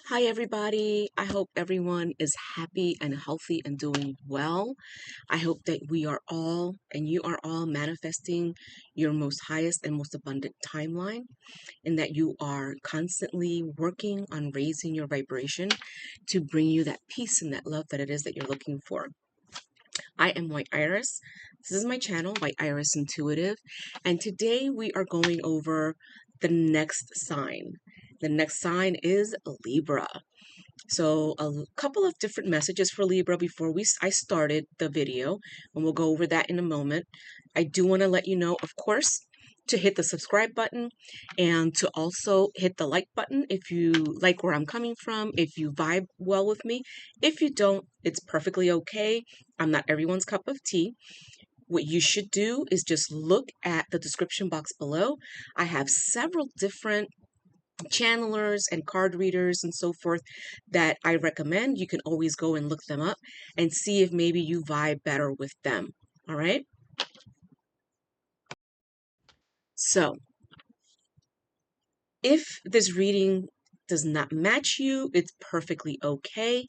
Hi, everybody. I hope everyone is happy and healthy and doing well. I hope that we are all and you are all manifesting your most highest and most abundant timeline, and that you are constantly working on raising your vibration to bring you that peace and that love that it is that you're looking for. I am White Iris. This is my channel, White Iris Intuitive, and today we are going over the next sign. The next sign is Libra. So a couple of different messages for Libra before I started the video, and we'll go over that in a moment. I do want to let you know, of course, to hit the subscribe button and to also hit the like button if you like where I'm coming from, if you vibe well with me. If you don't, it's perfectly okay. I'm not everyone's cup of tea. What you should do is just look at the description box below. I have several different channelers and card readers and so forth that I recommend. You can always go and look them up and see if maybe you vibe better with them. All right. So if this reading does not match you, it's perfectly okay.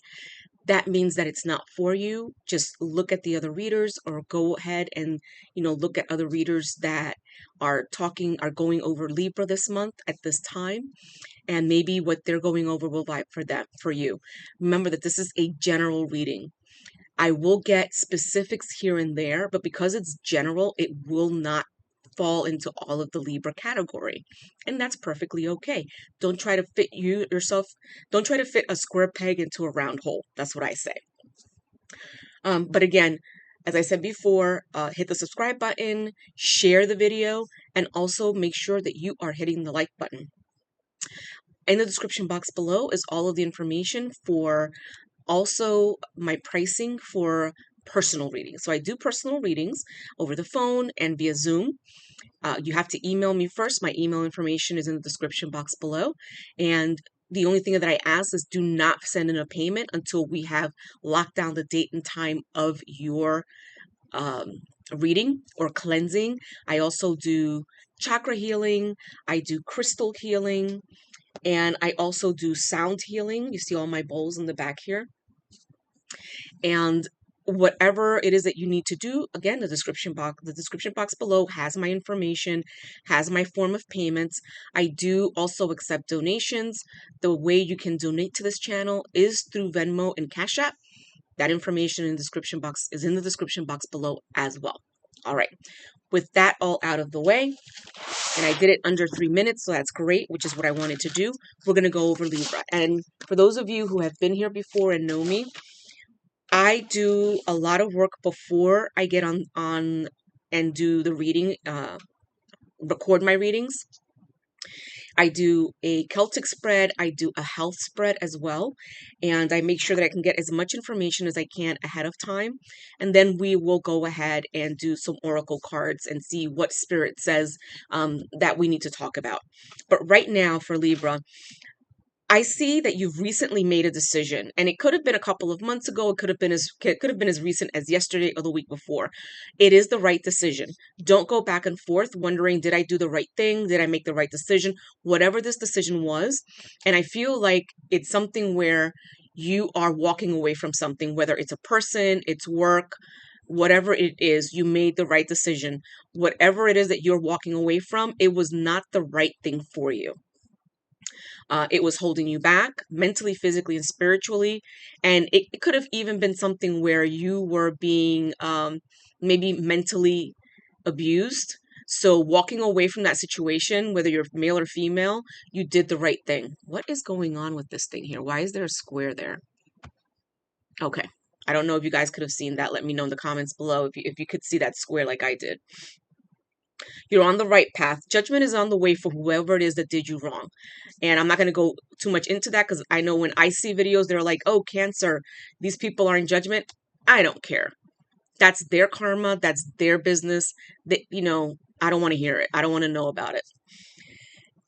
That means that it's not for you. Just look at the other readers or go ahead and, look at other readers that are going over Libra this month at this time, and maybe what they're going over will vibe for you. Remember that this is a general reading. I will get specifics here and there, but because it's general, it will not fall into all of the Libra category. And that's perfectly okay. Don't try to fit don't try to fit a square peg into a round hole. That's what I say. But again, as I said before, hit the subscribe button, share the video, and also make sure that you are hitting the like button. In the description box below is all of the information for also my pricing for personal readings. So I do personal readings over the phone and via Zoom. You have to email me first. My email information is in the description box below. And the only thing that I ask is do not send in a payment until we have locked down the date and time of your reading or cleansing. I also do chakra healing. I do crystal healing. And I also do sound healing. You see all my bowls in the back here. And whatever it is that you need to do, again, the description box below has my information, has my form of payments. I do also accept donations. The way you can donate to this channel is through Venmo and Cash App. That information in the description box is in the description box below as well. All right. With that all out of the way, and I did it under 3 minutes, so that's great, which is what I wanted to do. We're going to go over Libra. And for those of you who have been here before and know me, I do a lot of work before I get on and do the reading, record my readings. I do a Celtic spread, I do a health spread as well, and I make sure that I can get as much information as I can ahead of time. And then we will go ahead and do some oracle cards and see what spirit says that we need to talk about. But right now for Libra, I see that you've recently made a decision, and it could have been a couple of months ago. It could have been as recent as yesterday or the week before. It is the right decision. Don't go back and forth wondering, did I do the right thing? Did I make the right decision? Whatever this decision was, and I feel like it's something where you are walking away from something, whether it's a person, it's work, whatever it is, you made the right decision. Whatever it is that you're walking away from, it was not the right thing for you. It was holding you back mentally, physically, and spiritually. And it could have even been something where you were being maybe mentally abused. So walking away from that situation, whether you're male or female, you did the right thing. What is going on with this thing here? Why is there a square there? Okay. I don't know if you guys could have seen that. Let me know in the comments below if you could see that square like I did. You're on the right path. Judgment is on the way for whoever it is that did you wrong. And I'm not going to go too much into that because I know when I see videos, they're like, oh, Cancer, these people are in judgment. I don't care. That's their karma. That's their business. I don't want to hear it. I don't want to know about it.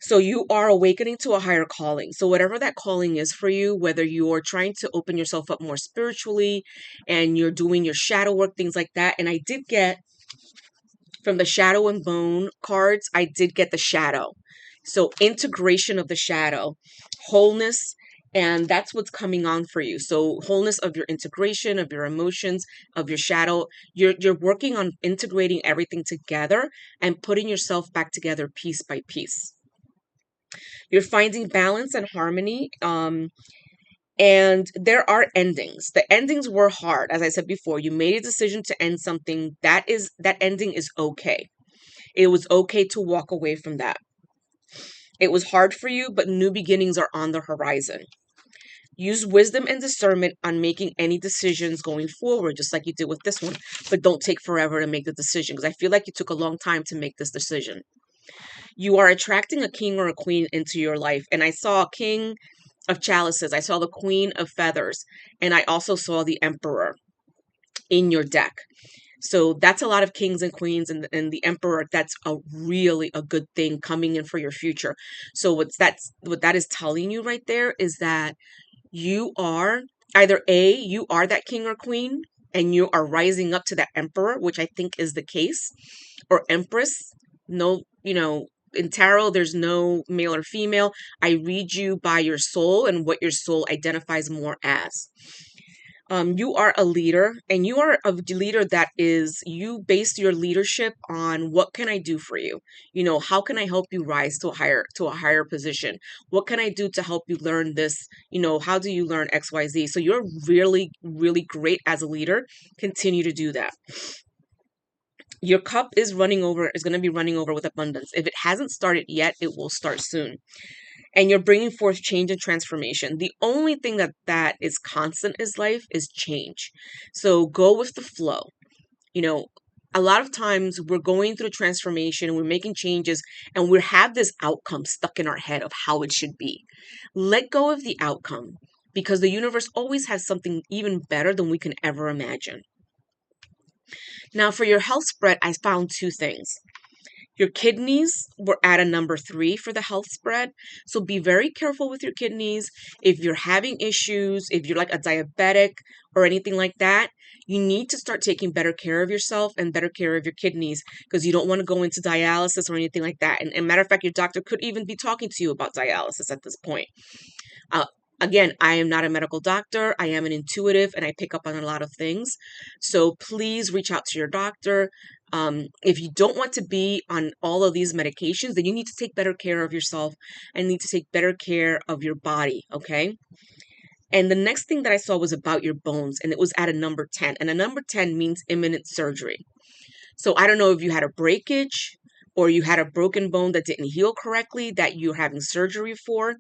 So you are awakening to a higher calling. So whatever that calling is for you, whether you're trying to open yourself up more spiritually and you're doing your shadow work, things like that. And I did get from the shadow and bone cards, I did get the shadow. So integration of the shadow, wholeness, And that's what's coming on for you. So wholeness of your integration, of your emotions, of your shadow. You're working on integrating everything together and putting yourself back together piece by piece. You're finding balance and harmony. And there are endings. The endings were hard. As I said before, you made a decision to end something. That ending is okay. It was okay to walk away from that. It was hard for you, but new beginnings are on the horizon. Use wisdom and discernment on making any decisions going forward, just like you did with this one. But don't take forever to make the decision, because I feel like you took a long time to make this decision. You are attracting a king or a queen into your life. And I saw a king of chalices. I saw the queen of feathers. And I also saw the emperor in your deck. So that's a lot of kings and queens, and the emperor. That's a good thing coming in for your future. So what that is telling you right there is that you are either you are that king or queen and you are rising up to that emperor, which I think is the case, or empress. No, in tarot, there's no male or female. I read you by your soul and what your soul identifies more as. You are a leader, and you are a leader that is, you base your leadership on what can I do for you? How can I help you rise to a higher position? What can I do to help you learn this? How do you learn XYZ? So you're really, really great as a leader. Continue to do that. Your cup is going to be running over with abundance. If it hasn't started yet, it will start soon. And you're bringing forth change and transformation. The only thing that is constant in life is change. So go with the flow. A lot of times we're going through transformation, we're making changes, and we have this outcome stuck in our head of how it should be. Let go of the outcome, because the universe always has something even better than we can ever imagine. Now, for your health spread, I found two things. Your kidneys were at a number 3 for the health spread. So be very careful with your kidneys. If you're having issues, if you're like a diabetic or anything like that, you need to start taking better care of yourself and better care of your kidneys, because you don't want to go into dialysis or anything like that. And matter of fact, your doctor could even be talking to you about dialysis at this point. Again, I am not a medical doctor. I am an intuitive, and I pick up on a lot of things. So please reach out to your doctor. If you don't want to be on all of these medications, then you need to take better care of yourself and need to take better care of your body, okay? And the next thing that I saw was about your bones, and it was at a number 10. And a number 10 means imminent surgery. So I don't know if you had a breakage or you had a broken bone that didn't heal correctly that you're having surgery for.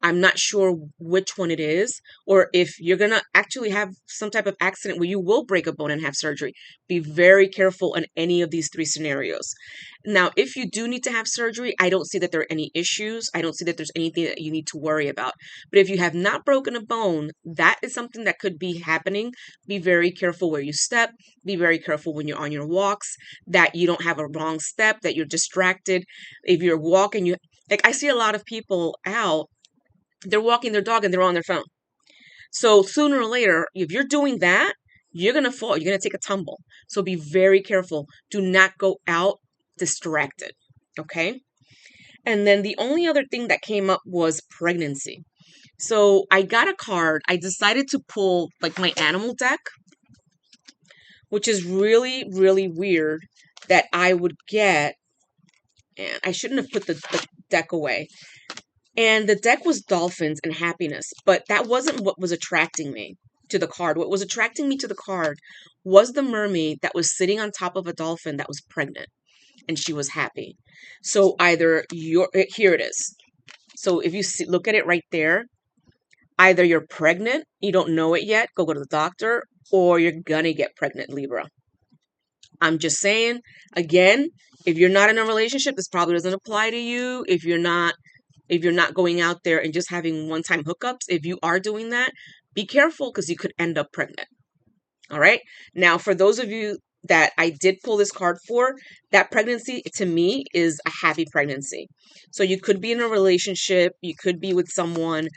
I'm not sure which one it is, or if you're going to actually have some type of accident where you will break a bone and have surgery. Be very careful in any of these 3 scenarios. Now, if you do need to have surgery, I don't see that there are any issues. I don't see that there's anything that you need to worry about. But if you have not broken a bone, that is something that could be happening. Be very careful where you step. Be very careful when you're on your walks, that you don't have a wrong step, that you're distracted. If you're walking, I see a lot of people out, they're walking their dog and they're on their phone. So sooner or later, if you're doing that, you're going to fall. You're going to take a tumble. So be very careful. Do not go out distracted. Okay. And then the only other thing that came up was pregnancy. So I got a card. I decided to pull like my animal deck, which is really, really weird that I would get. And I shouldn't have put the deck away. And the deck was dolphins and happiness, but that wasn't what was attracting me to the card. What was attracting me to the card was the mermaid that was sitting on top of a dolphin that was pregnant, and she was happy. So either here it is. So if you look at it right there, either you're pregnant, you don't know it yet, go to the doctor, or you're gonna get pregnant, Libra. I'm just saying, again, if you're not in a relationship, this probably doesn't apply to you. If you're not going out there and just having one-time hookups, if you are doing that, be careful, because you could end up pregnant. All right. Now, for those of you that I did pull this card for, that pregnancy to me is a happy pregnancy. So you could be in a relationship, you could be with someone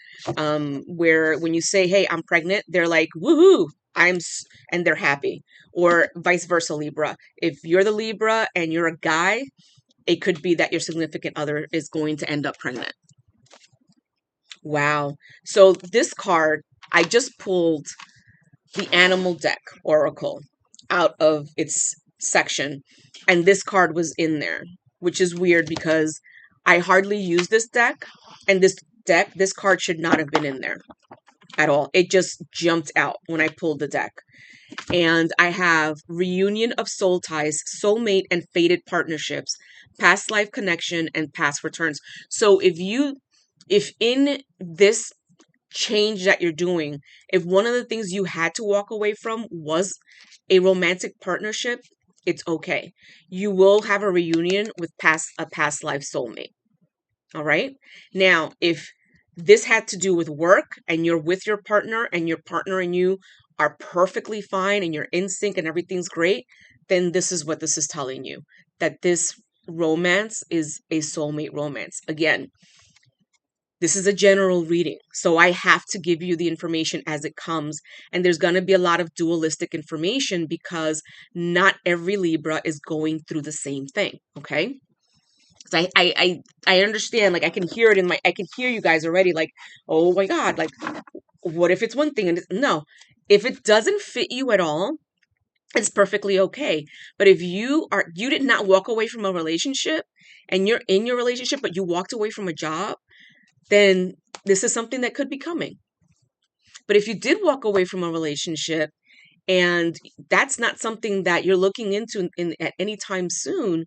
where when you say, hey, I'm pregnant, they're like, woohoo, and they're happy. Or vice versa, Libra. If you're the Libra and you're a guy, it could be that your significant other is going to end up pregnant. Wow. So this card, I just pulled the Animal Deck Oracle out of its section, and this card was in there, which is weird because I hardly use this deck, and this card should not have been in there at all. It just jumped out when I pulled the deck. And I have Reunion of Soul Ties, Soulmate and Fated Partnerships, Past Life Connection, and Past Returns. So if in this change that you're doing, if one of the things you had to walk away from was a romantic partnership, it's okay. You will have a reunion with a past life soulmate. All right. Now, if this had to do with work and you're with your partner and your partner and you are perfectly fine and you're in sync and everything's great, then this is what this is telling you, that this romance is a soulmate romance. Again, this is a general reading, so I have to give you the information as it comes. And there's going to be a lot of dualistic information because not every Libra is going through the same thing. Okay. So I understand, like I can hear it I can hear you guys already like, oh my God, like what if it's one thing and no, if it doesn't fit you at all, it's perfectly okay. But if you did not walk away from a relationship and you're in your relationship, but you walked away from a job, then this is something that could be coming. But if you did walk away from a relationship and that's not something that you're looking into at any time soon,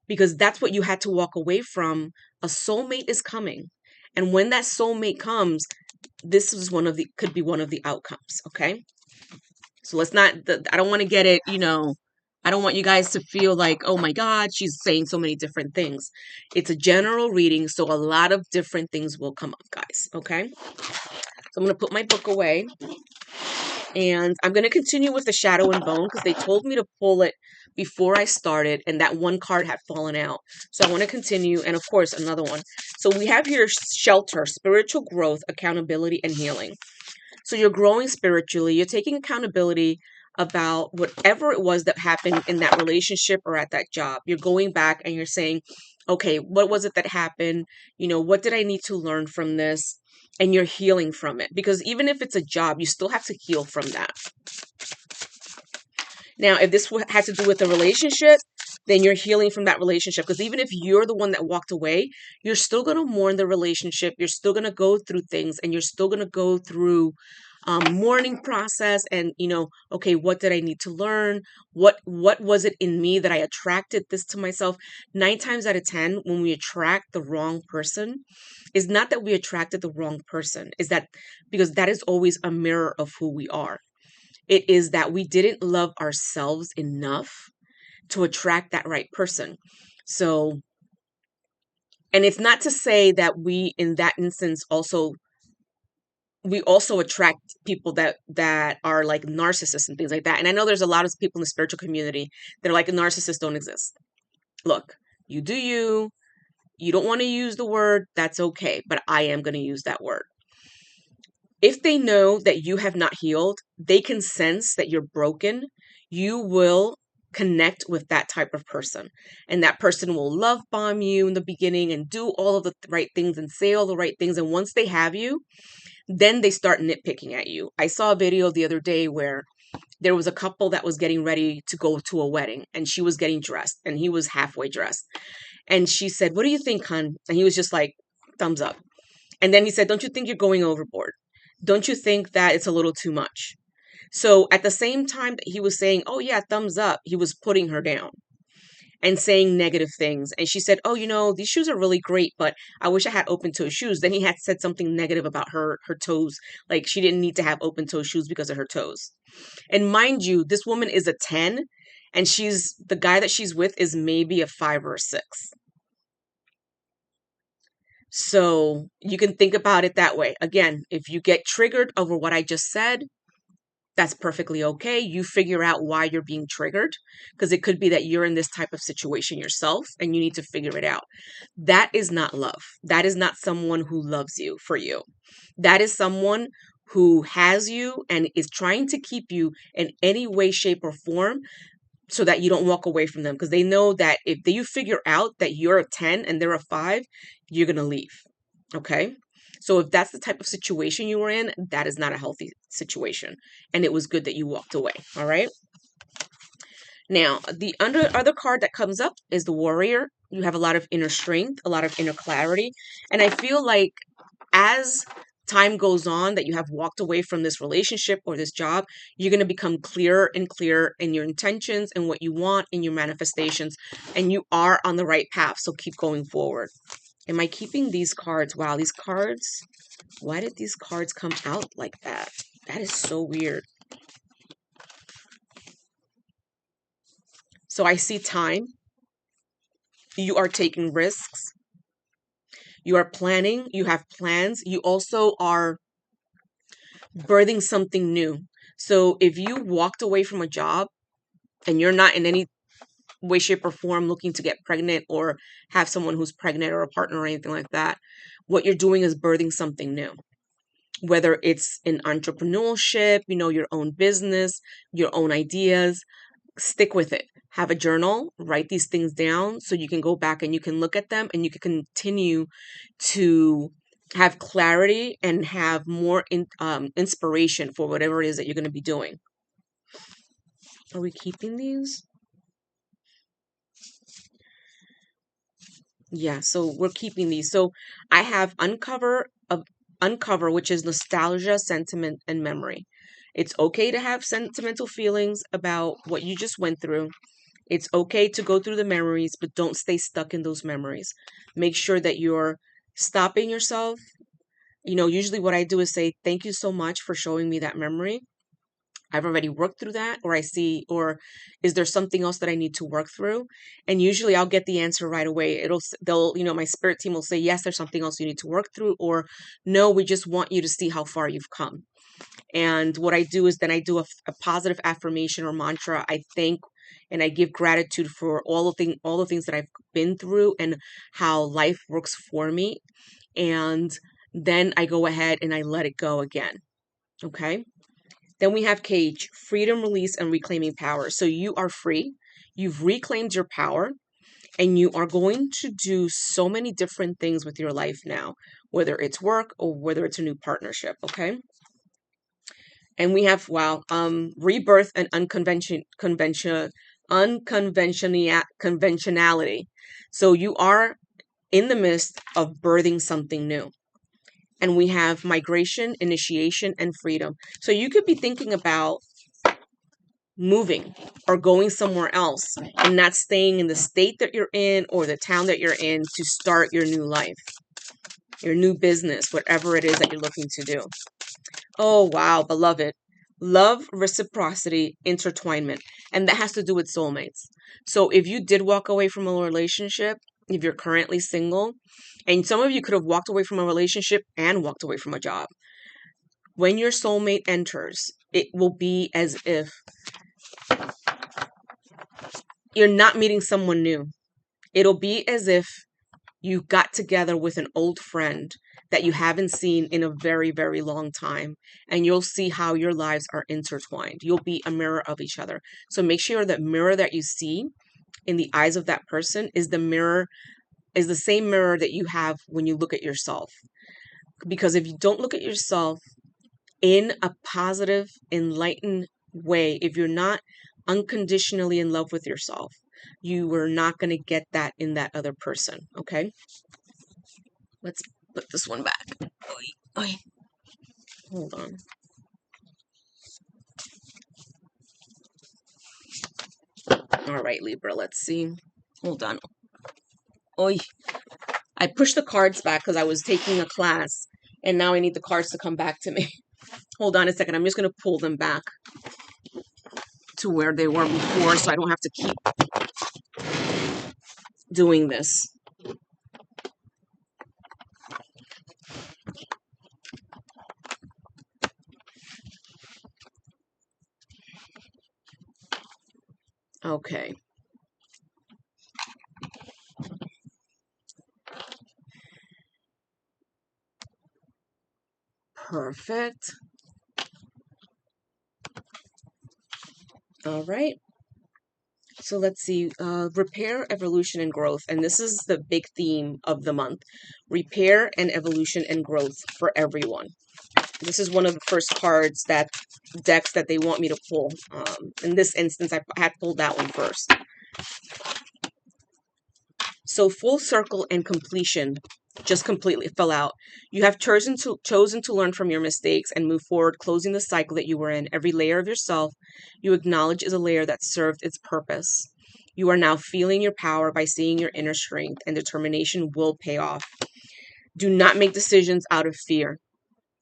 because that's what you had to walk away from, a soulmate is coming. And when that soulmate comes, this is could be one of the outcomes. Okay. So let's not, I don't want to get it, I don't want you guys to feel like, oh my God, she's saying so many different things. It's a general reading, so a lot of different things will come up, guys. Okay. So I'm going to put my book away and I'm going to continue with the Shadow and Bone because they told me to pull it before I started and that one card had fallen out. So I want to continue. And of course, another one. So we have here shelter, spiritual growth, accountability, and healing. So you're growing spiritually. You're taking accountability about whatever it was that happened in that relationship or at that job. You're going back and you're saying, okay, what was it that happened? What did I need to learn from this? And you're healing from it. Because even if it's a job, you still have to heal from that. Now, if this had to do with a relationship, then you're healing from that relationship. Because even if you're the one that walked away, you're still going to mourn the relationship. You're still going to go through things and you're still going to go through mourning process and, okay, what did I need to learn? What was it in me that I attracted this to myself? 9 times out of 10, when we attract the wrong person, is not that we attracted the wrong person, is that because that is always a mirror of who we are. It is that we didn't love ourselves enough to attract that right person. So, and it's not to say that we, in that instance, we also attract people that are like narcissists and things like that. And I know there's a lot of people in the spiritual community that are like, narcissists don't exist. Look, you do you. You don't want to use the word, that's okay, but I am going to use that word. If they know that you have not healed, they can sense that you're broken. You will connect with that type of person. And that person will love bomb you in the beginning and do all of the right things and say all the right things. And once they have you, then they start nitpicking at you. I saw a video the other day where there was a couple that was getting ready to go to a wedding and she was getting dressed and he was halfway dressed. And she said, "What do you think, hon?" And he was just like, thumbs up. And then he said, "Don't you think you're going overboard? Don't you think that it's a little too much?" So at the same time that he was saying, "Oh yeah, thumbs up," he was putting her down and saying negative things. And she said, "Oh, these shoes are really great, but I wish I had open toe shoes." Then he had said something negative about her toes. Like she didn't need to have open toe shoes because of her toes. And mind you, this woman is a 10 and the guy that she's with is maybe a 5 or a 6. So you can think about it that way. Again, if you get triggered over what I just said, that's perfectly okay. You figure out why you're being triggered because it could be that you're in this type of situation yourself and you need to figure it out. That is not love. That is not someone who loves you for you. That is someone who has you and is trying to keep you in any way, shape, or form so that you don't walk away from them because they know that if you figure out that you're a 10 and they're a 5, you're going to leave. Okay. So if that's the type of situation you were in, that is not a healthy situation. And it was good that you walked away. All right. Now, the other card that comes up is the Warrior. You have a lot of inner strength, a lot of inner clarity. And I feel like as time goes on that you have walked away from this relationship or this job, you're going to become clearer and clearer in your intentions and what you want in your manifestations. And you are on the right path. So keep going forward. Am I keeping these cards? Wow, these cards. Why did these cards come out like that? That is so weird. So I see time. You are taking risks. You are planning. You have plans. You also are birthing something new. So if you walked away from a job and you're not in any way, shape, or form looking to get pregnant or have someone who's pregnant or a partner or anything like that, what you're doing is birthing something new. Whether it's in entrepreneurship, your own business, your own ideas, stick with it. Have a journal, write these things down so you can go back and you can look at them and you can continue to have clarity and have more inspiration for whatever it is that you're going to be doing. Are we keeping these? Yeah, so we're keeping these. So I have uncover, which is nostalgia, sentiment, and memory. It's okay to have sentimental feelings about what you just went through. It's okay to go through the memories, but don't stay stuck in those memories. Make sure that you're stopping yourself. Usually what I do is say, thank you so much for showing me that memory. I've already worked through that, or is there something else that I need to work through? And usually I'll get the answer right away. My spirit team will say, yes, there's something else you need to work through, or no, we just want you to see how far you've come. And what I do is then I do a positive affirmation or mantra. I thank and I give gratitude for all the things that I've been through and how life works for me. And then I go ahead and I let it go again. Okay. Then we have Cage, freedom, release, and reclaiming power. So you are free. You've reclaimed your power and you are going to do so many different things with your life now, whether it's work or whether it's a new partnership. Okay. And we have, rebirth and conventionality. So you are in the midst of birthing something new. And we have migration, initiation, and freedom. So you could be thinking about moving or going somewhere else and not staying in the state that you're in or the town that you're in to start your new life, your new business, whatever it is that you're looking to do. Oh, wow, beloved. Love, reciprocity, intertwinement. And that has to do with soulmates. So if you did walk away from a relationship, if you're currently single, and some of you could have walked away from a relationship and walked away from a job, when your soulmate enters, it will be as if you're not meeting someone new. It'll be as if you got together with an old friend that you haven't seen in a very, very long time, and you'll see how your lives are intertwined. You'll be a mirror of each other. So make sure that mirror that you see in the eyes of that person is the same mirror that you have when you look at yourself. Because if you don't look at yourself in a positive, enlightened way, if you're not unconditionally in love with yourself, you are not going to get that in that other person. Okay. Let's put this one back. Oy, oy. Hold on. All right, Libra, let's see. Hold on. Oy. I pushed the cards back because I was taking a class, and now I need the cards to come back to me. Hold on a second. I'm just going to pull them back to where they were before so I don't have to keep doing this. Okay. Perfect. All right. So let's see, repair, evolution, and growth. And this is the big theme of the month. Repair and evolution and growth for everyone. This is one of the first decks that they want me to pull. In this instance, I had pulled that one first. So full circle and completion just completely fell out. You have chosen to learn from your mistakes and move forward, closing the cycle that you were in. Every layer of yourself you acknowledge is a layer that served its purpose. You are now feeling your power by seeing your inner strength, and determination will pay off. Do not make decisions out of fear.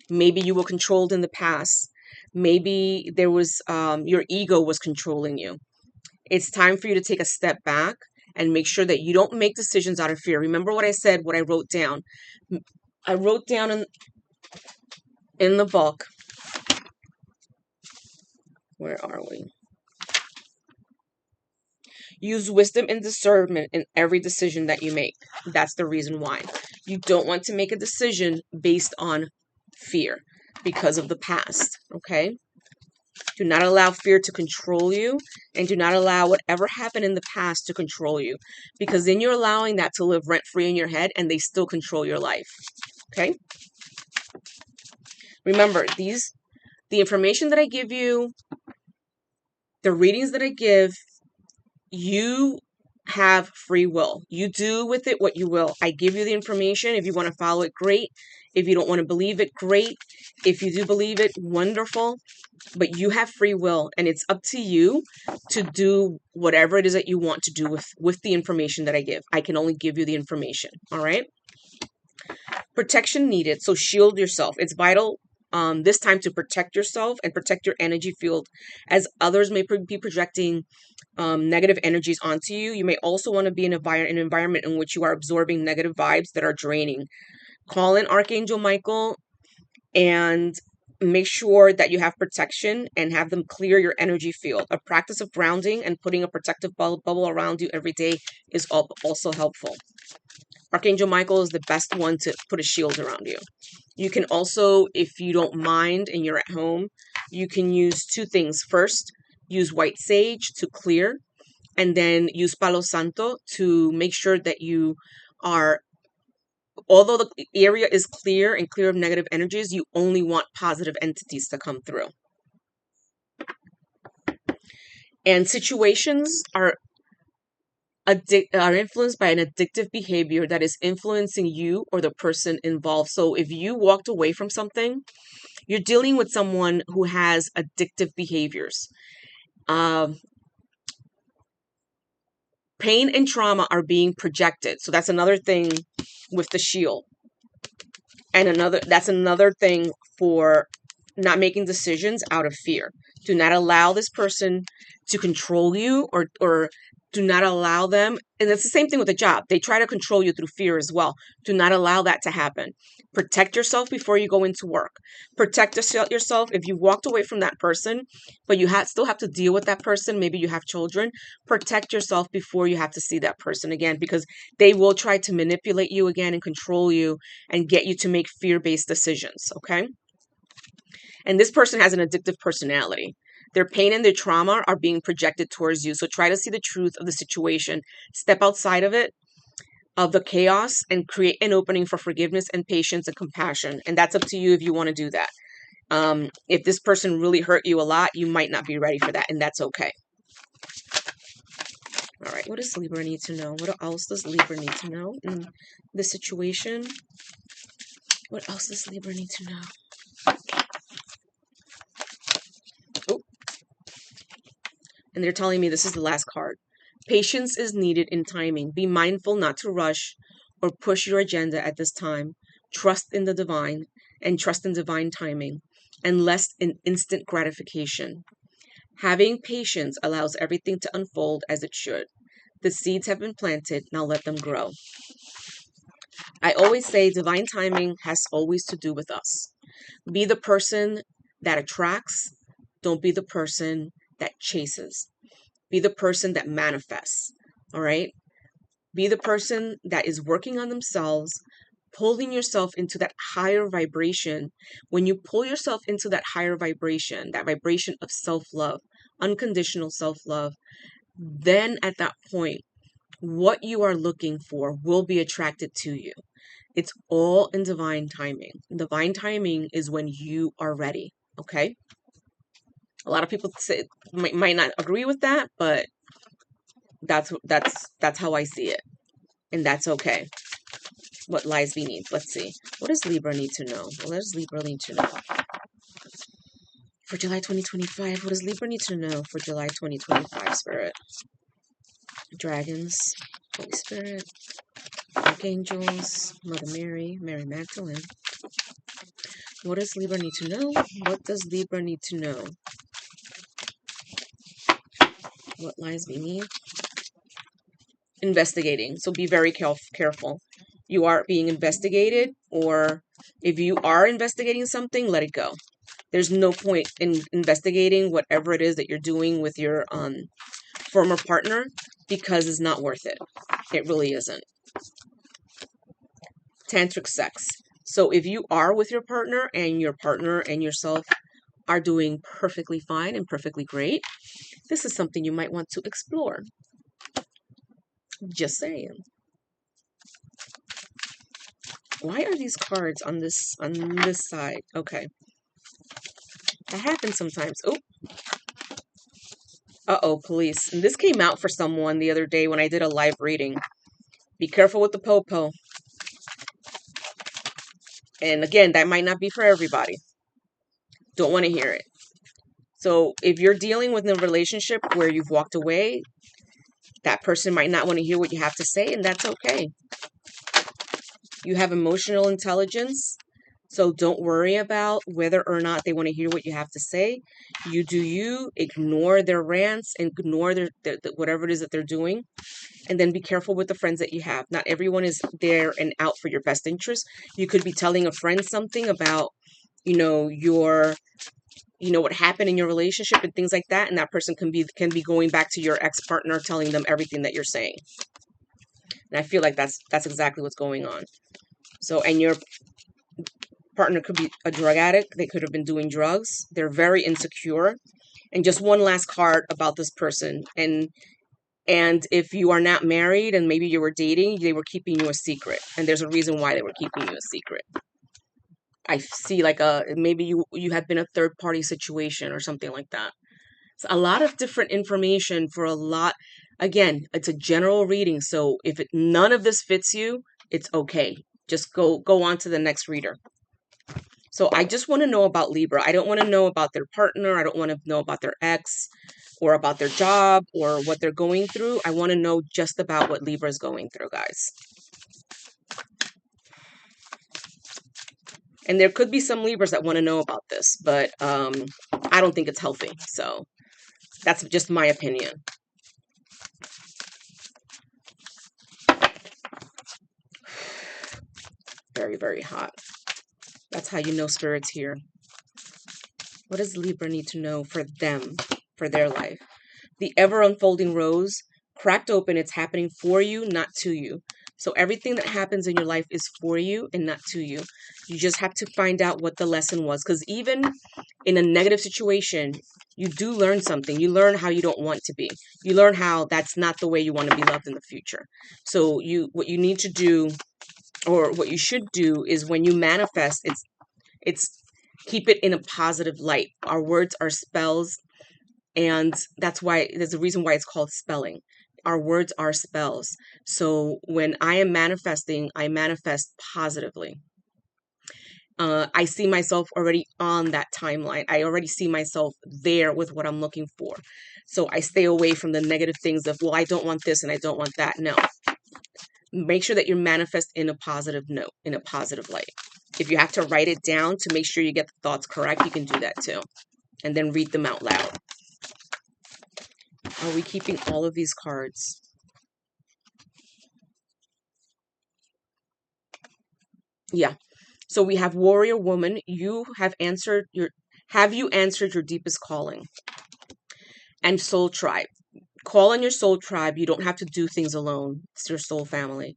Maybe you were controlled in the past. Maybe there was your ego was controlling you. It's time for you to take a step back and make sure that you don't make decisions out of fear. Remember what I said, what I wrote down. I wrote down in the book. Where are we? Use wisdom and discernment in every decision that you make. That's the reason why. You don't want to make a decision based on fear because of the past, okay? Do not allow fear to control you, and do not allow whatever happened in the past to control you, because then you're allowing that to live rent-free in your head and they still control your life, okay? Remember, the information that I give you, the readings that I give, you have free will. You do with it what you will. I give you the information. If you want to follow it, great. If you don't want to believe it, great. If you do believe it, wonderful. But you have free will, and it's up to you to do whatever it is that you want to do with the information that I give. I can only give you the information, all right? Protection needed, so shield yourself. It's vital this time to protect yourself and protect your energy field, as others may be projecting negative energies onto you. You may also want to be in an environment in which you are absorbing negative vibes that are draining. Call in Archangel Michael and make sure that you have protection and have them clear your energy field. A practice of grounding and putting a protective bubble around you every day is also helpful. Archangel Michael is the best one to put a shield around you. You can also, if you don't mind and you're at home, you can use two things. First, use white sage to clear, and then use Palo Santo to make sure that you are, although the area is clear and clear of negative energies, you only want positive entities to come through. And situations are influenced by an addictive behavior that is influencing you or the person involved. So if you walked away from something, you're dealing with someone who has addictive behaviors. Pain and trauma are being projected. So that's another thing with the shield. And that's another thing for not making decisions out of fear. Do not allow this person to control you, or do not allow them. And it's the same thing with a job. They try to control you through fear as well. Do not allow that to happen. Protect yourself before you go into work. Protect yourself if you walked away from that person, but you still have to deal with that person. Maybe you have children. Protect yourself before you have to see that person again, because they will try to manipulate you again and control you and get you to make fear-based decisions, okay? And this person has an addictive personality. Their pain and their trauma are being projected towards you. So try to see the truth of the situation. Step outside of it, of the chaos, and create an opening for forgiveness and patience and compassion. And that's up to you if you want to do that. If this person really hurt you a lot, you might not be ready for that, and that's okay. All right, what does Libra need to know? What else does Libra need to know in this situation? What else does Libra need to know? Oh, and they're telling me this is the last card. Patience is needed in timing. Be mindful not to rush or push your agenda at this time. Trust in the divine and trust in divine timing, and less in instant gratification. Having patience allows everything to unfold as it should. The seeds have been planted, now let them grow. I always say divine timing has always to do with us. Be the person that attracts. Don't be the person that chases. Be the person that manifests, all right? Be the person that is working on themselves, pulling yourself into that higher vibration. When you pull yourself into that higher vibration, that vibration of self-love, unconditional self-love, then at that point, what you are looking for will be attracted to you. It's all in divine timing. Divine timing is when you are ready. Okay. A lot of people might not agree with that, but that's how I see it, and that's okay. What lies beneath? Let's see. What does Libra need to know? What does Libra need to know for July 2025? What does Libra need to know for July 2025? Spirit, dragons, Holy Spirit, archangels, Mother Mary, Mary Magdalene. What does Libra need to know? What does Libra need to know? What lies beneath? Investigating. So be very careful. You are being investigated, or if you are investigating something, let it go. There's no point in investigating whatever it is that you're doing with your former partner, because it's not worth it. It really isn't. Tantric sex. So if you are with your partner and yourself are doing perfectly fine and perfectly great, this is something you might want to explore. Just saying. Why are these cards on this side? Okay. That happens sometimes. Oh. Uh-oh, police. And this came out for someone the other day when I did a live reading. Be careful with the po-po. And again, that might not be for everybody. Don't want to hear it. So if you're dealing with a relationship where you've walked away, that person might not want to hear what you have to say, and that's okay. You have emotional intelligence, so don't worry about whether or not they want to hear what you have to say. You do you. Ignore their rants, ignore their whatever it is that they're doing, and then be careful with the friends that you have. Not everyone is there and out for your best interest. You could be telling a friend something about, what happened in your relationship and things like that, and that person can be going back to your ex-partner, telling them everything that you're saying. And I feel like that's exactly what's going on. So, and your partner could be a drug addict. They could have been doing drugs. They're very insecure. And just one last card about this person. And if you are not married and maybe you were dating, they were keeping you a secret. And there's a reason why they were keeping you a secret. I see like maybe you had been a third party situation or something like that. It's a lot of different information for a lot. Again, it's a general reading. So if none of this fits you, it's okay. Just go on to the next reader. So I just want to know about Libra. I don't want to know about their partner. I don't want to know about their ex or about their job or what they're going through. I want to know just about what Libra is going through, guys. And there could be some Libras that want to know about this, but I don't think it's healthy. So that's just my opinion. Very, very hot. That's how you know Spirit's here. What does Libra need to know for them, for their life? The ever-unfolding rose, cracked open, it's happening for you, not to you. So everything that happens in your life is for you and not to you. You just have to find out what the lesson was. Because even in a negative situation, you do learn something. You learn how you don't want to be. You learn how that's not the way you want to be loved in the future. So what you need to do, or what you should do, is when you manifest, it's keep it in a positive light. Our words are spells, and that's why there's a reason why it's called spelling. Our words are spells. So when I am manifesting, I manifest positively. I see myself already on that timeline. I already see myself there with what I'm looking for. So I stay away from the negative things of, well, I don't want this and I don't want that. No. Make sure that you manifest in a positive note, in a positive light. If you have to write it down to make sure you get the thoughts correct, you can do that too. And then read them out loud. Are we keeping all of these cards? Yeah. So we have warrior woman. Have you answered your deepest calling? And soul tribe. Call on your soul tribe. You don't have to do things alone. It's your soul family.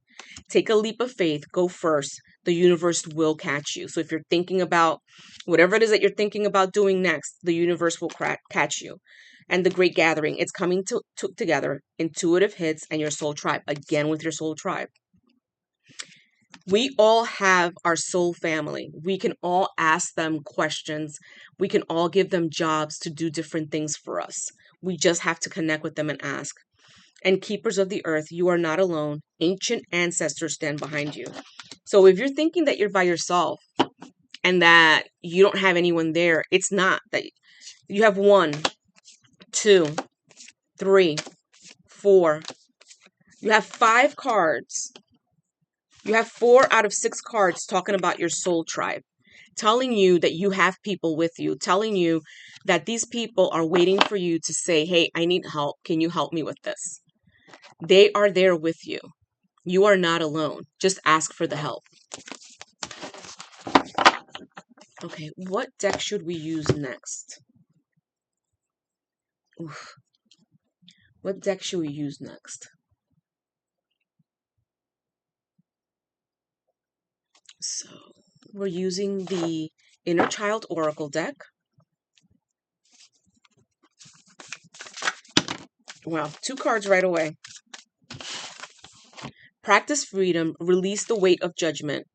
Take a leap of faith. Go first. The universe will catch you. So if you're thinking about whatever it is that you're thinking about doing next, the universe will catch you. and the great gathering. It's coming together. Intuitive hits and your soul tribe. Again with your soul tribe. We all have our soul family. We can all ask them questions. We can all give them jobs to do different things for us. We just have to connect with them and ask. And keepers of the earth, you are not alone. Ancient ancestors stand behind you. So if you're thinking that you're by yourself and that you don't have anyone there, it's not that. You have 1, 2, 3, 4. You have 5 cards. You have 4 out of 6 cards talking about your soul tribe, telling you that you have people with you, telling you that these people are waiting for you to say, hey, I need help. Can you help me with this? They are there with you. You are not alone. Just ask for the help. Okay, what deck should we use next? Oof. What deck should we use next? So, we're using the Inner Child Oracle deck. Wow, 2 cards right away. Practice freedom, release the weight of judgment,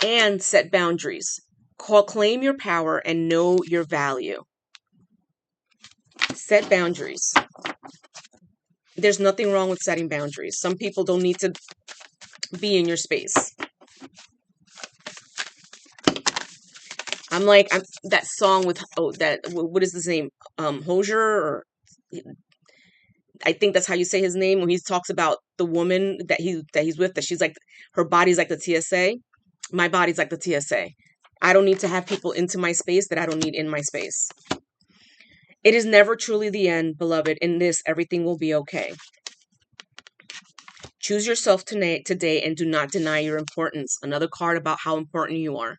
and set boundaries. Claim your power and know your value. Set boundaries. There's nothing wrong with setting boundaries. Some people don't need to be in your space. I'm like that song with what is his name? Hosier, or I think that's how you say his name, when he talks about the woman that he's with, that she's like, her body's like the TSA. My body's like the TSA. I don't need to have people into my space that I don't need in my space. It is never truly the end, beloved. In this, everything will be okay. Choose yourself today and do not deny your importance. Another card about how important you are.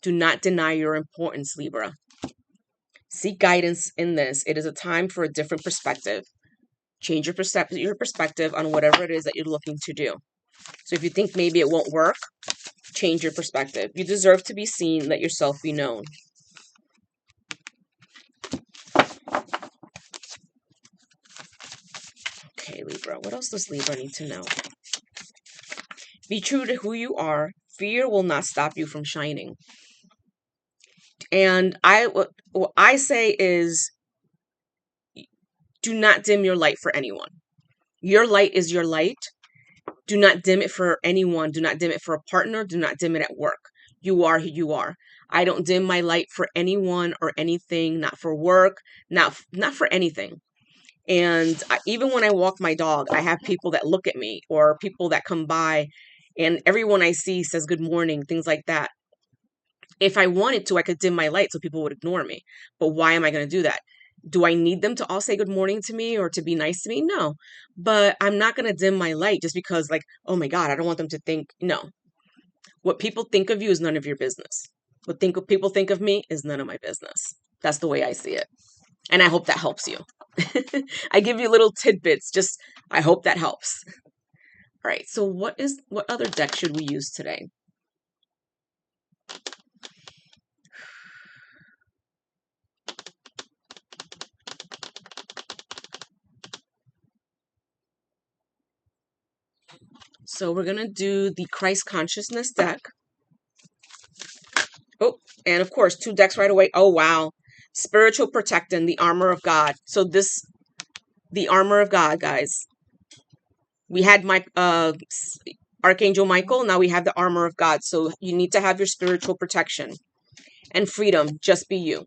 Do not deny your importance, Libra. Seek guidance in this. It is a time for a different perspective. Change your perspective on whatever it is that you're looking to do. So if you think maybe it won't work, change your perspective. You deserve to be seen. Let yourself be known. Okay, Libra. What else does Libra need to know? Be true to who you are. Fear will not stop you from shining. And what I say is, do not dim your light for anyone. Your light is your light. Do not dim it for anyone. Do not dim it for a partner. Do not dim it at work. You are who you are. I don't dim my light for anyone or anything, not for work, not for anything. And even when I walk my dog, I have people that look at me, or people that come by, and everyone I see says good morning, things like that. If I wanted to, I could dim my light so people would ignore me. But why am I going to do that? Do I need them to all say good morning to me or to be nice to me? No. But I'm not going to dim my light just because, like, oh my God, I don't want them to think. No. What people think of you is none of your business. What people think of me is none of my business. That's the way I see it. And I hope that helps you. I give you little tidbits. Just, I hope that helps. All right. So what other deck should we use today? So we're going to do the Christ Consciousness deck. Oh, and of course, 2 decks right away. Oh, wow. Spiritual Protectant, the Armor of God. So the Armor of God, guys. We had Archangel Michael. Now we have the Armor of God. So you need to have your spiritual protection. And freedom, just be you.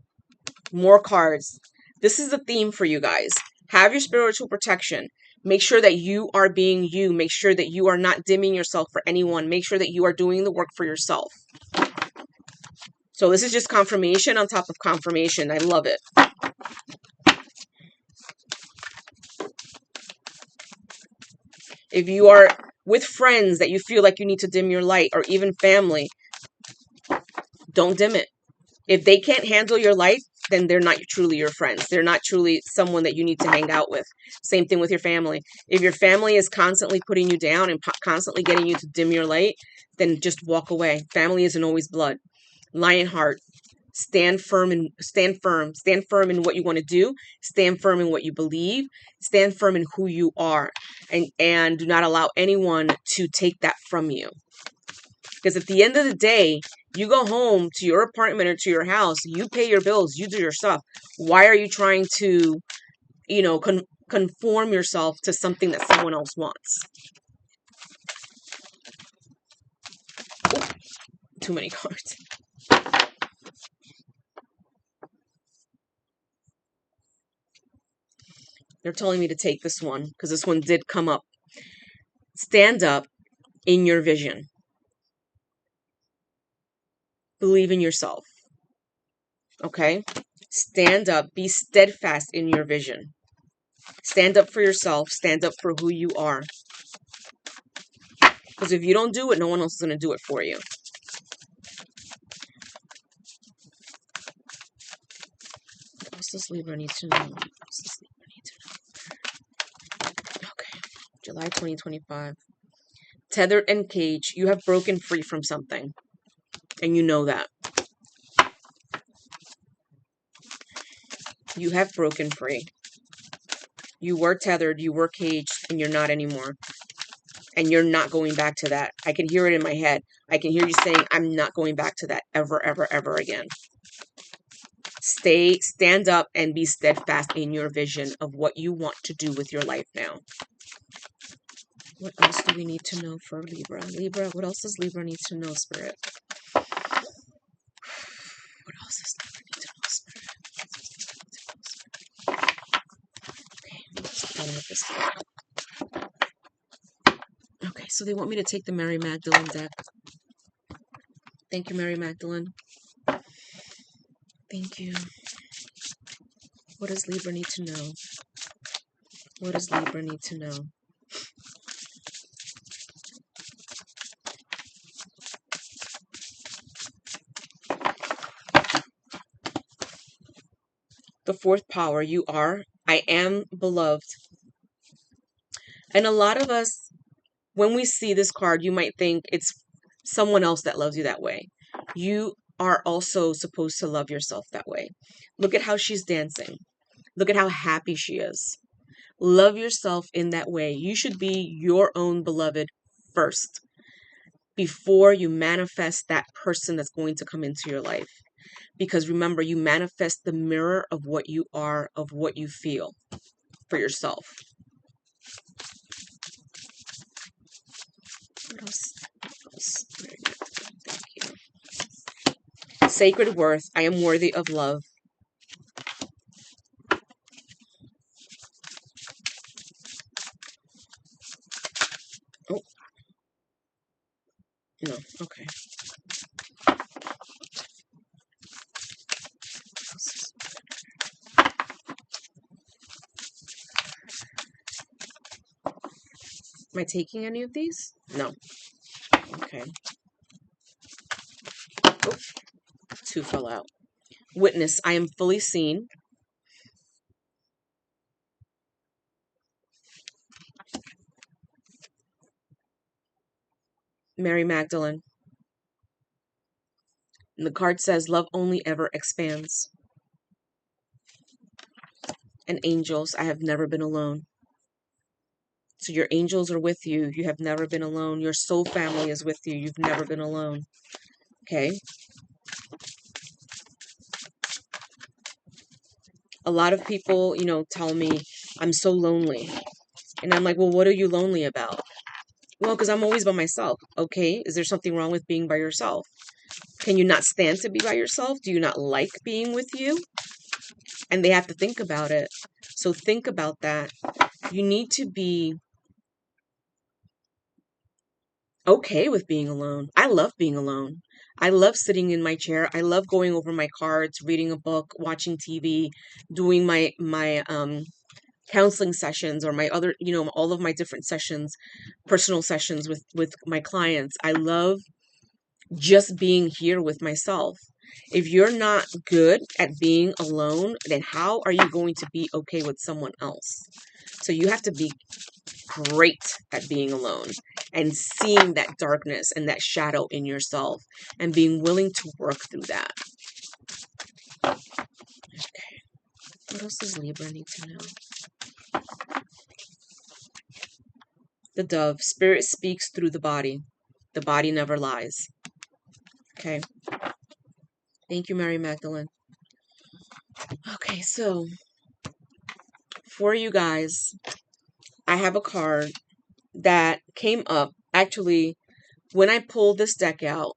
More cards. This is the theme for you guys. Have your spiritual protection. Make sure that you are being you. Make sure that you are not dimming yourself for anyone. Make sure that you are doing the work for yourself. So this is just confirmation on top of confirmation. I love it. If you are with friends that you feel like you need to dim your light, or even family, don't dim it. If they can't handle your light, then they're not truly your friends. They're not truly someone that you need to hang out with. Same thing with your family. If your family is constantly putting you down and constantly getting you to dim your light, then just walk away. Family isn't always blood. Lionheart, Stand firm and stand firm. Stand firm in what you want to do. Stand firm in what you believe. Stand firm in who you are, and do not allow anyone to take that from you. Because at the end of the day, you go home to your apartment or to your house, you pay your bills, you do your stuff. Why are you trying to, conform yourself to something that someone else wants? Ooh, too many cards. They're telling me to take this one because this one did come up. Stand up in your vision. Believe in yourself. Okay? Stand up. Be steadfast in your vision. Stand up for yourself. Stand up for who you are. Because if you don't do it, no one else is going to do it for you. What else does Libra need to know? Okay. July 2025. Tethered and caged. You have broken free from something. And you know that. You have broken free. You were tethered, you were caged, and you're not anymore. And you're not going back to that. I can hear it in my head. I can hear you saying, I'm not going back to that ever, ever, ever again. Stand up and be steadfast in your vision of what you want to do with your life now. What else do we need to know for Libra? Libra, what else does Libra need to know, Spirit? What else does Libra need to know, Spirit? Okay, let's done with this. Okay, so they want me to take the Mary Magdalene deck. Thank you, Mary Magdalene. Thank you. What does Libra need to know? What does Libra need to know? The fourth power, you are. I am beloved. And a lot of us, when we see this card, you might think it's someone else that loves you that way. You are also supposed to love yourself that way. Look at how she's dancing. Look at how happy she is. Love yourself in that way. You should be your own beloved first before you manifest that person that's going to come into your life. Because remember, you manifest the mirror of what you are, of what you feel for yourself. What else? Very good. Thank you. Sacred worth. I am worthy of love. Oh. No. Okay. Am I taking any of these? No. Okay. Oh, two fell out. Witness, I am fully seen. Mary Magdalene. And the card says, love only ever expands. And angels, I have never been alone. So your angels are with you. You have never been alone. Your soul family is with you. You've never been alone. Okay? A lot of people, tell me, I'm so lonely. And I'm like, well, what are you lonely about? Well, because I'm always by myself. Okay, is there something wrong with being by yourself? Can you not stand to be by yourself? Do you not like being with you? And they have to think about it. So think about that. You need to be okay with being alone. I love being alone. I love sitting in my chair. I love going over my cards, reading a book, watching TV, doing my counseling sessions, or my other, all of my different sessions, personal sessions with my clients. I love just being here with myself. If you're not good at being alone, then how are you going to be okay with someone else? So you have to be great at being alone and seeing that darkness and that shadow in yourself and being willing to work through that. What else does Libra need to know? The dove. Spirit speaks through the body. The body never lies. Okay. Thank you, Mary Magdalene. Okay, so for you guys, I have a card that came up. Actually, when I pulled this deck out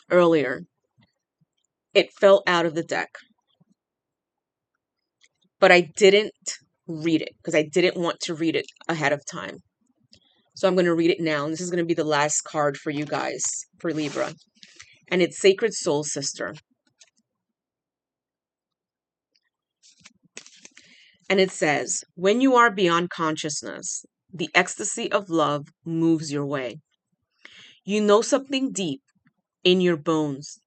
earlier, it fell out of the deck. But I didn't read it because I didn't want to read it ahead of time. So I'm going to read it now. And this is going to be the last card for you guys, for Libra. And it's Sacred Soul Sister. And it says, when you are beyond consciousness, the ecstasy of love moves your way. You know something deep in your bones.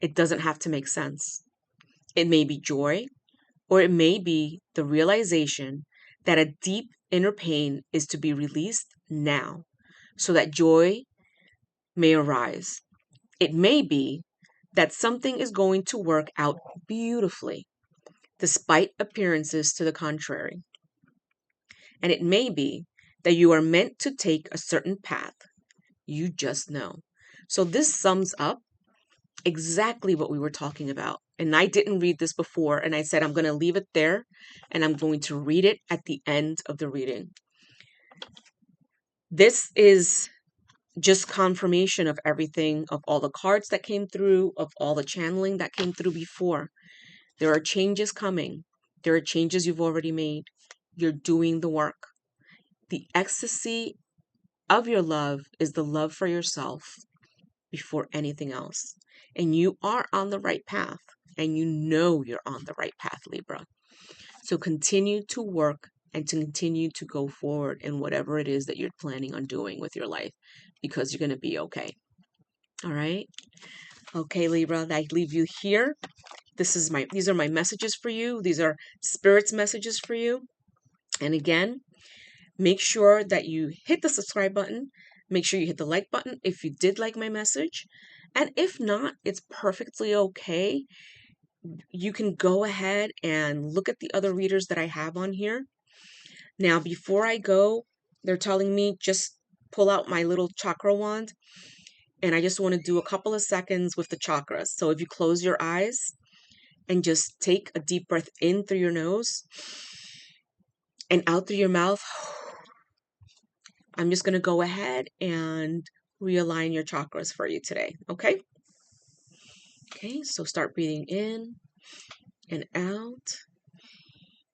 It doesn't have to make sense. It may be joy, or it may be the realization that a deep inner pain is to be released now, so that joy may arise. It may be that something is going to work out beautifully, despite appearances to the contrary. And it may be that you are meant to take a certain path. You just know. So this sums up exactly what we were talking about. And I didn't read this before, and I said I'm going to leave it there, and I'm going to read it at the end of the reading. This is just confirmation of everything, of all the cards that came through, of all the channeling that came through before. There are changes coming. There are changes you've already made. You're doing the work. The ecstasy of your love is the love for yourself before anything else. And you are on the right path. And you know you're on the right path, Libra. So continue to work and to continue to go forward in whatever it is that you're planning on doing with your life, because you're going to be okay. All right? Okay, Libra, I leave you here. These are my messages for you. These are Spirit's messages for you. And again, make sure that you hit the subscribe button. Make sure you hit the like button if you did like my message. And if not, it's perfectly okay. You can go ahead and look at the other readers that I have on here. Now, before I go, they're telling me just pull out my little chakra wand. And I just want to do a couple of seconds with the chakras. So if you close your eyes and just take a deep breath in through your nose and out through your mouth, I'm just going to go ahead and realign your chakras for you today. Okay? Okay, so start breathing in and out.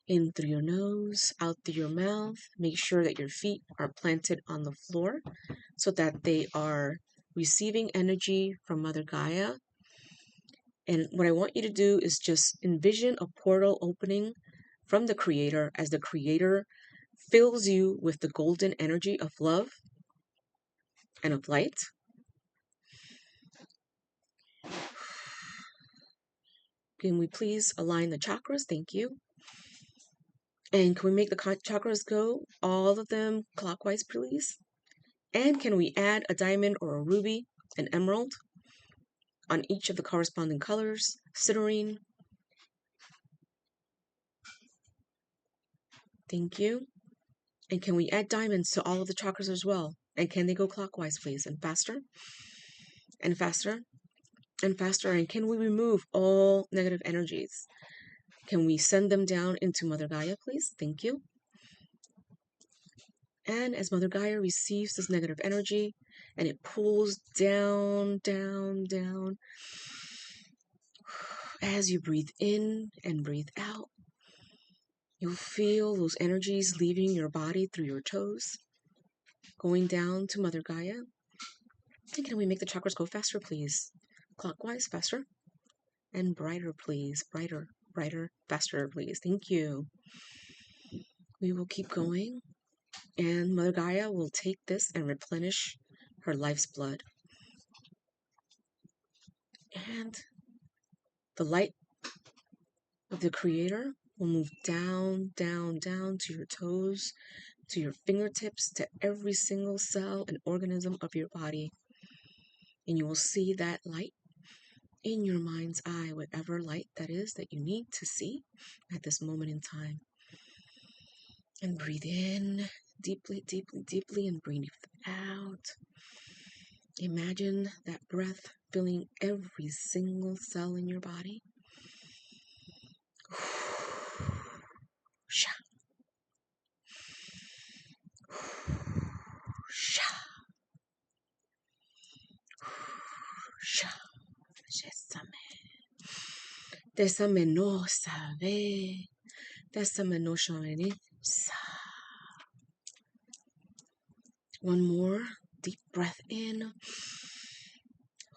In through your nose, out through your mouth. Make sure that your feet are planted on the floor so that they are receiving energy from Mother Gaia. And what I want you to do is just envision a portal opening from the Creator as the Creator fills you with the golden energy of love and of light. Can we please align the chakras? Thank you. And can we make the chakras go, all of them clockwise, please? And can we add a diamond or a ruby, an emerald, on each of the corresponding colors? Citrine. Thank you. And can we add diamonds to all of the chakras as well? And can they go clockwise, please? And faster? And faster? And faster? And can we remove all negative energies? Can we send them down into Mother Gaia, please? Thank you. And as Mother Gaia receives this negative energy and it pulls down, down, down, as you breathe in and breathe out, you'll feel those energies leaving your body through your toes, going down to Mother Gaia. And can we make the chakras go faster, please? Clockwise, faster. And brighter, please. Brighter, brighter, faster, please. Thank you. We will keep going. And Mother Gaia will take this and replenish her life's blood. And the light of the Creator will move down, down, down to your toes, to your fingertips, to every single cell and organism of your body. And you will see that light in your mind's eye whatever light that is that you need to see at this moment in time. And breathe in deeply, deeply, deeply, and breathe out. Imagine that breath filling every single cell in your body. Sha. Sha. Sha. Jesame. Desame no sabe. Desame no shamani. Sa. One more deep breath in.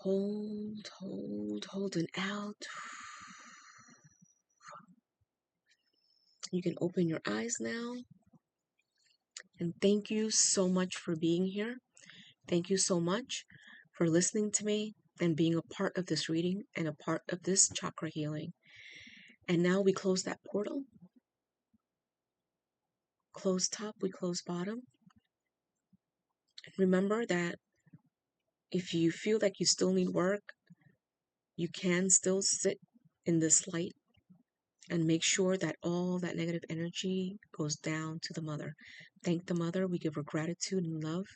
Hold, hold, hold, and out. You can open your eyes now. And thank you so much for being here. Thank you so much for listening to me and being a part of this reading and a part of this chakra healing. And now we close that portal. Close top, we close bottom. Remember that if you feel like you still need work, you can still sit in this light and make sure that all that negative energy goes down to the mother. Thank the mother. We give her gratitude and love.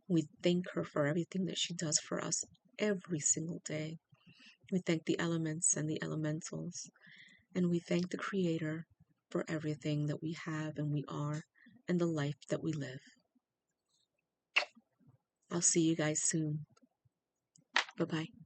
We thank her for everything that she does for us every single day. We thank the elements and the elementals. And we thank the Creator for everything that we have and we are and the life that we live. I'll see you guys soon. Bye-bye.